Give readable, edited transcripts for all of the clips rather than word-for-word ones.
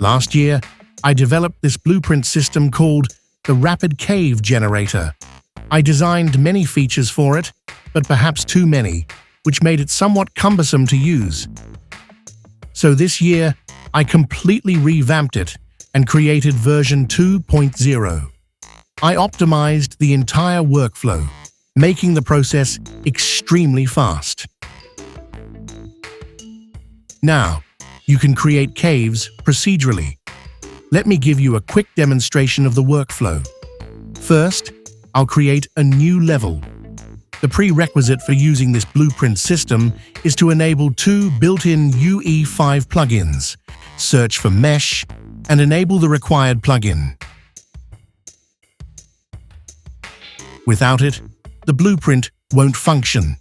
Last year, I developed this blueprint system called the Rapid Cave Generator. I designed many features for it, but perhaps too many, which made it somewhat cumbersome to use. So this year, I completely revamped it and created version 2.0. I optimized the entire workflow, making the process extremely fast. Now, you can create caves procedurally. Let me give you a quick demonstration of the workflow. First, I'll create a new level. The prerequisite for using this blueprint system is to enable two built-in UE5 plugins, search for Mesh, and enable the required plugin. Without it, the blueprint won't function.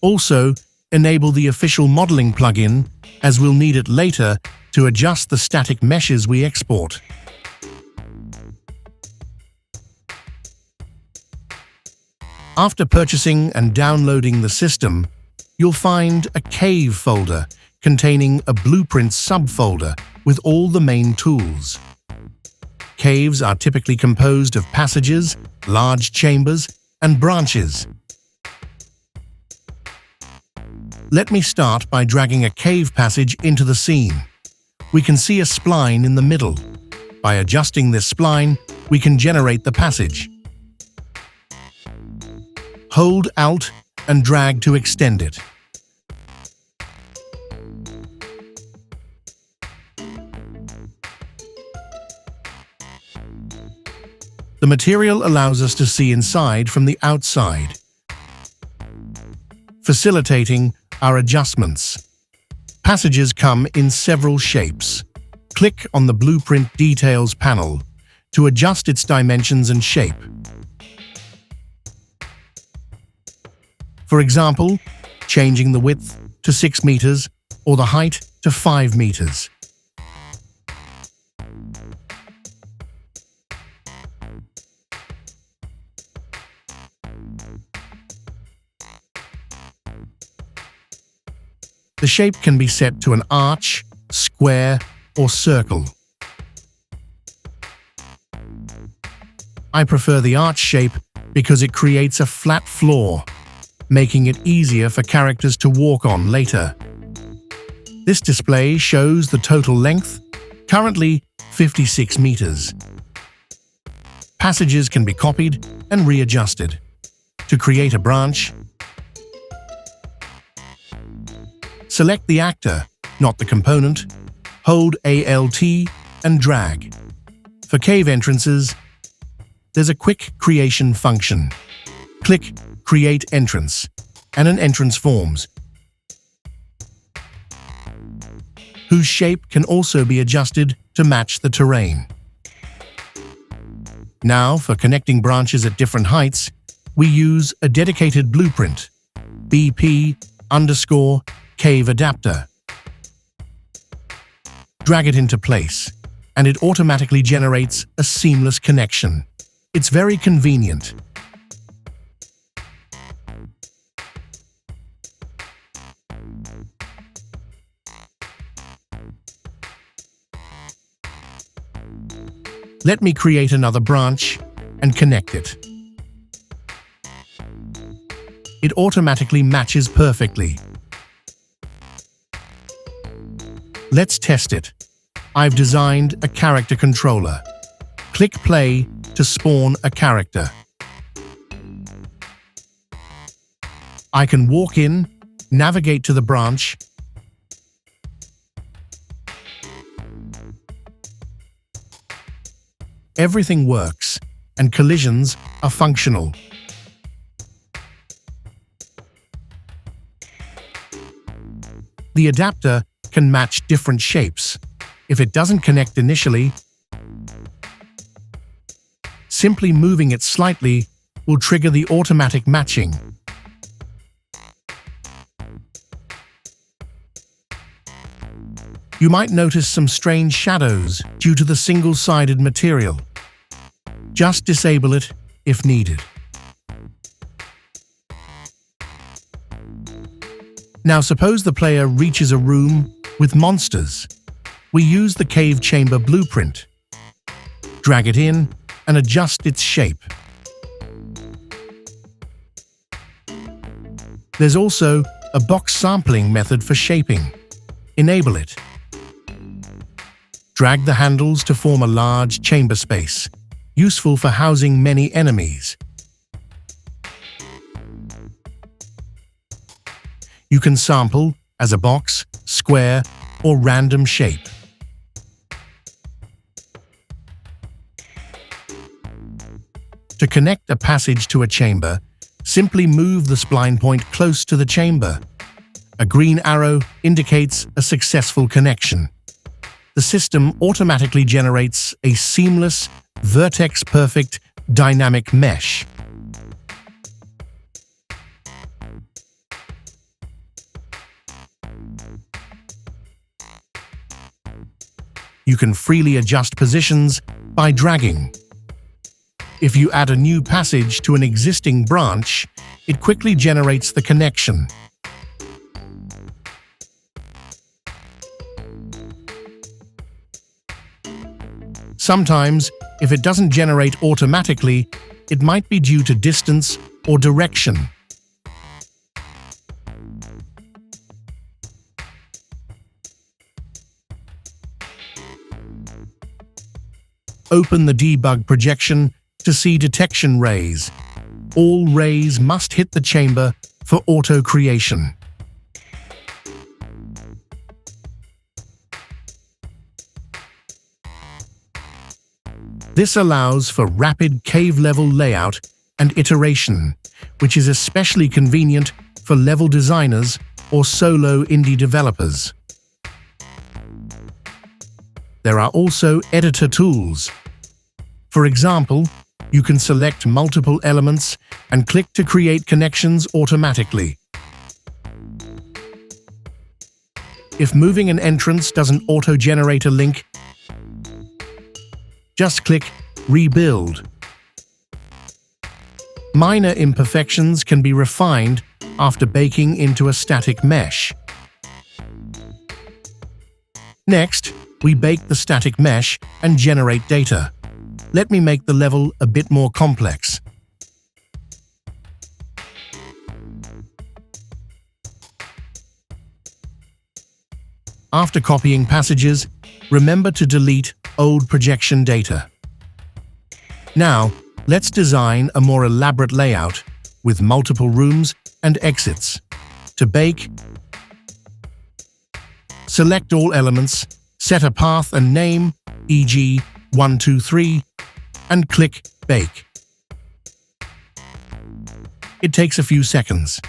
Also, enable the official modeling plugin, as we'll need it later to adjust the static meshes we export. After purchasing and downloading the system, you'll find a cave folder containing a blueprint subfolder with all the main tools. Caves are typically composed of passages, large chambers, and branches. Let me start by dragging a cave passage into the scene. We can see a spline in the middle. By adjusting this spline, we can generate the passage. Hold Alt and drag to extend it. The material allows us to see inside from the outside, facilitating our adjustments. Passages come in several shapes. Click on the Blueprint Details panel to adjust its dimensions and shape. For example, changing the width to 6 meters or the height to 5 meters. The shape can be set to an arch, square, or circle. I prefer the arch shape because it creates a flat floor, making it easier for characters to walk on later. This display shows the total length, currently 56 meters. Passages can be copied and readjusted. To create a branch, select the actor, not the component, hold Alt and drag. For cave entrances, there's a quick creation function. Click Create Entrance, and an entrance forms, whose shape can also be adjusted to match the terrain. Now, for connecting branches at different heights, we use a dedicated blueprint, BP_cave adapter. Drag it into place, and it automatically generates a seamless connection. It's very convenient. Let me create another branch and connect it. It automatically matches perfectly. Let's test it. I've designed a character controller. Click play to spawn a character. I can walk in, navigate to the branch, everything works, and collisions are functional. The adapter can match different shapes. If it doesn't connect initially, simply moving it slightly will trigger the automatic matching. You might notice some strange shadows due to the single-sided material. Just disable it if needed. Now suppose the player reaches a room with monsters. we use the cave chamber blueprint. Drag it in and adjust its shape. There's also a box sampling method for shaping. Enable it. Drag the handles to form a large chamber space, useful for housing many enemies. You can sample as a box, square, or random shape. To connect a passage to a chamber, simply move the spline point close to the chamber. A green arrow indicates a successful connection. The system automatically generates a seamless, vertex-perfect dynamic mesh. You can freely adjust positions by dragging. If you add a new passage to an existing branch, it quickly generates the connection. Sometimes, if it doesn't generate automatically, it might be due to distance or direction. Open the debug projection to see detection rays. All rays must hit the chamber for auto creation. This allows for rapid cave-level layout and iteration, which is especially convenient for level designers or solo indie developers. There are also editor tools. For example, you can select multiple elements and click to create connections automatically. If moving an entrance doesn't auto-generate a link, just click Rebuild. Minor imperfections can be refined after baking into a static mesh. Next, we bake the static mesh and generate data. Let me make the level a bit more complex. After copying passages, remember to delete old projection data. Now, let's design a more elaborate layout with multiple rooms and exits. To bake, select all elements, set a path and name, e.g. 1, 2, 3, and click Bake. It takes a few seconds.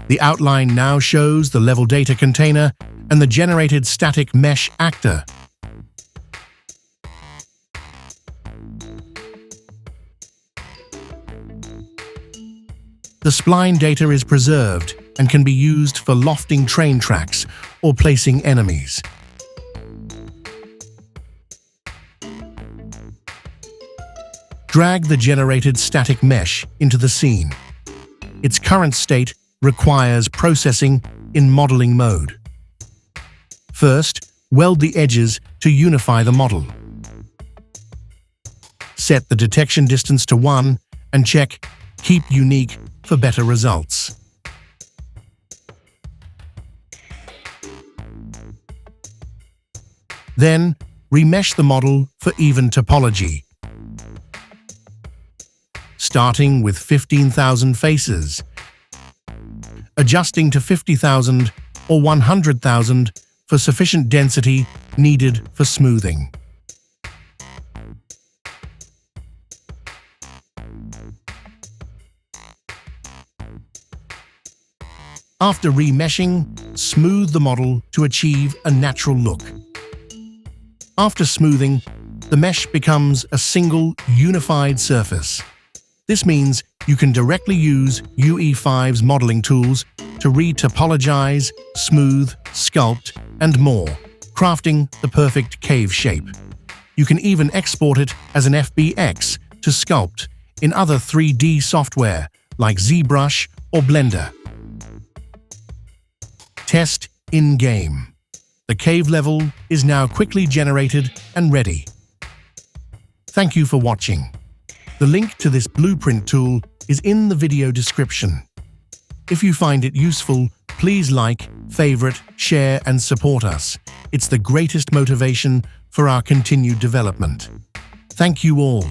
The outline now shows the level data container and the generated static mesh actor. The spline data is preserved and can be used for lofting train tracks or placing enemies. Drag the generated static mesh into the scene. Its current state requires processing in modeling mode. First, weld the edges to unify the model. Set the detection distance to 1 and check Keep Unique for better results. Then, remesh the model for even topology. Starting with 15,000 faces, adjusting to 50,000 or 100,000 for sufficient density needed for smoothing. After remeshing, smooth the model to achieve a natural look. After smoothing, the mesh becomes a single, unified surface. This means you can directly use UE5's modeling tools to retopologize, smooth, sculpt, and more, crafting the perfect cave shape. You can even export it as an FBX to sculpt in other 3D software like ZBrush or Blender. Test in-game. The cave level is now quickly generated and ready. Thank you for watching. The link to this blueprint tool is in the video description. If you find it useful, please like, favorite, share, and support us. It's the greatest motivation for our continued development. Thank you all.